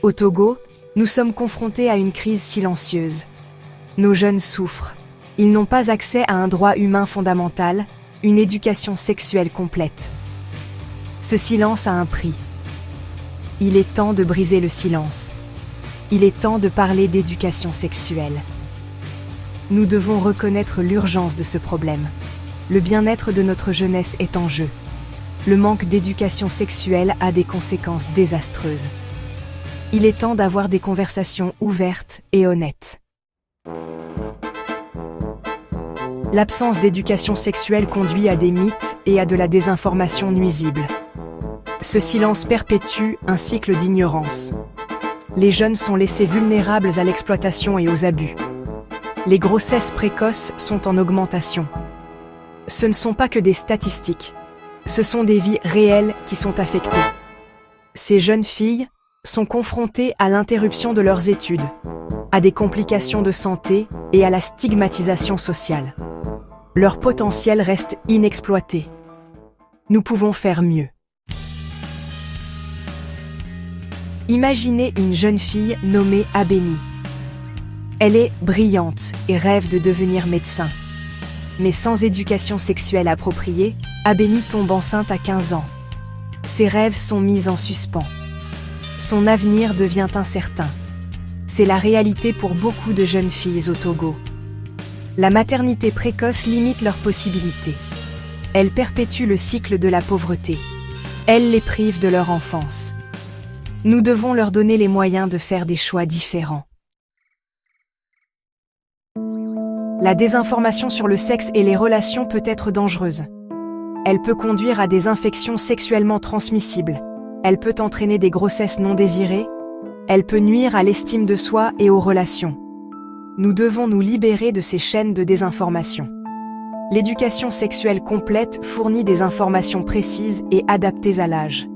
Au Togo, nous sommes confrontés à une crise silencieuse. Nos jeunes souffrent. Ils n'ont pas accès à un droit humain fondamental, une éducation sexuelle complète. Ce silence a un prix. Il est temps de briser le silence. Il est temps de parler d'éducation sexuelle. Nous devons reconnaître l'urgence de ce problème. Le bien-être de notre jeunesse est en jeu. Le manque d'éducation sexuelle a des conséquences désastreuses. Il est temps d'avoir des conversations ouvertes et honnêtes. L'absence d'éducation sexuelle conduit à des mythes et à de la désinformation nuisible. Ce silence perpétue un cycle d'ignorance. Les jeunes sont laissés vulnérables à l'exploitation et aux abus. Les grossesses précoces sont en augmentation. Ce ne sont pas que des statistiques. Ce sont des vies réelles qui sont affectées. Ces jeunes filles sont confrontées à l'interruption de leurs études, à des complications de santé et à la stigmatisation sociale. Leur potentiel reste inexploité. Nous pouvons faire mieux. Imaginez une jeune fille nommée Abeni. Elle est brillante et rêve de devenir médecin. Mais sans éducation sexuelle appropriée, Abeni tombe enceinte à 15 ans. Ses rêves sont mis en suspens. Son avenir devient incertain. C'est la réalité pour beaucoup de jeunes filles au Togo. La maternité précoce limite leurs possibilités. Elle perpétue le cycle de la pauvreté. Elle les prive de leur enfance. Nous devons leur donner les moyens de faire des choix différents. La désinformation sur le sexe et les relations peut être dangereuse. Elle peut conduire à des infections sexuellement transmissibles. Elle peut entraîner des grossesses non désirées. Elle peut nuire à l'estime de soi et aux relations. Nous devons nous libérer de ces chaînes de désinformation. L'éducation sexuelle complète fournit des informations précises et adaptées à l'âge.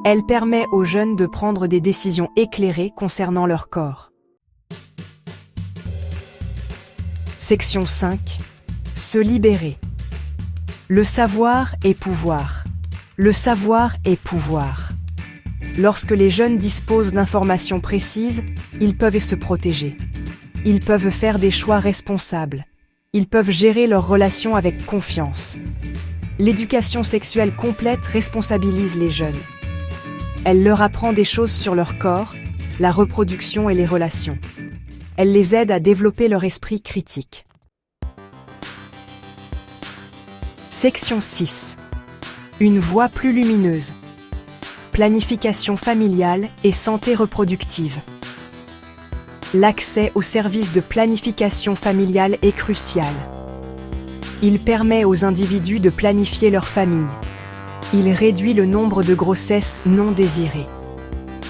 Elle permet aux jeunes de prendre des décisions éclairées concernant leur corps. Section 5. Se libérer. Le savoir est pouvoir. Le savoir est pouvoir. Lorsque les jeunes disposent d'informations précises, ils peuvent se protéger. Ils peuvent faire des choix responsables. Ils peuvent gérer leurs relations avec confiance. L'éducation sexuelle complète responsabilise les jeunes. Elle leur apprend des choses sur leur corps, la reproduction et les relations. Elle les aide à développer leur esprit critique. Section 6. Une voie plus lumineuse. Planification familiale et santé reproductive. L'accès aux services de planification familiale est crucial. Il permet aux individus de planifier leur famille. Il réduit le nombre de grossesses non désirées.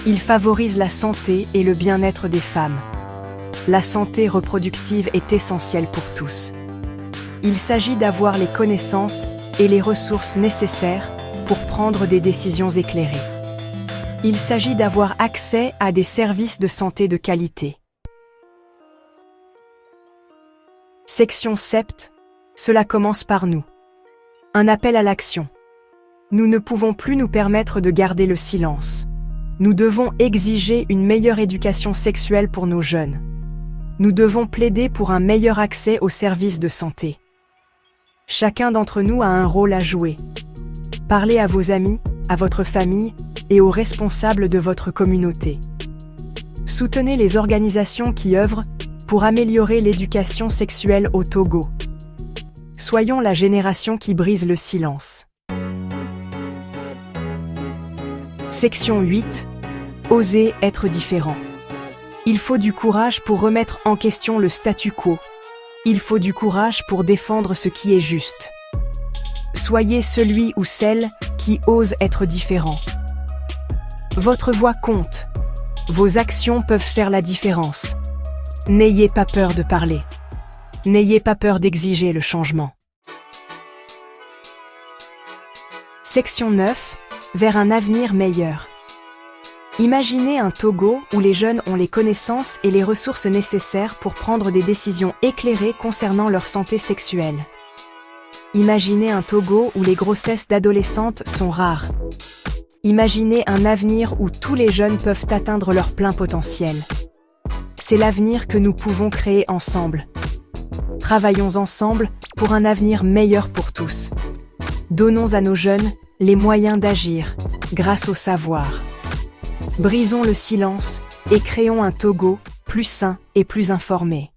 Il favorise la santé et le bien-être des femmes. La santé reproductive est essentielle pour tous. Il s'agit d'avoir les connaissances et les ressources nécessaires pour prendre des décisions éclairées. Il s'agit d'avoir accès à des services de santé de qualité. Section 7. Cela commence par nous. Un appel à l'action. Nous ne pouvons plus nous permettre de garder le silence. Nous devons exiger une meilleure éducation sexuelle pour nos jeunes. Nous devons plaider pour un meilleur accès aux services de santé. Chacun d'entre nous a un rôle à jouer. Parlez à vos amis, à votre famille et aux responsables de votre communauté. Soutenez les organisations qui œuvrent pour améliorer l'éducation sexuelle au Togo. Soyons la génération qui brise le silence. Section 8. Oser être différent. Il faut du courage pour remettre en question le statu quo. Il faut du courage pour défendre ce qui est juste. Soyez celui ou celle qui ose être différent. Votre voix compte. Vos actions peuvent faire la différence. N'ayez pas peur de parler. N'ayez pas peur d'exiger le changement. Section 9. Vers un avenir meilleur. Imaginez un Togo où les jeunes ont les connaissances et les ressources nécessaires pour prendre des décisions éclairées concernant leur santé sexuelle. Imaginez un Togo où les grossesses d'adolescentes sont rares. Imaginez un avenir où tous les jeunes peuvent atteindre leur plein potentiel. C'est l'avenir que nous pouvons créer ensemble. Travaillons ensemble pour un avenir meilleur pour tous. Donnons à nos jeunes les moyens d'agir grâce au savoir. Brisons le silence et créons un Togo plus sain et plus informé.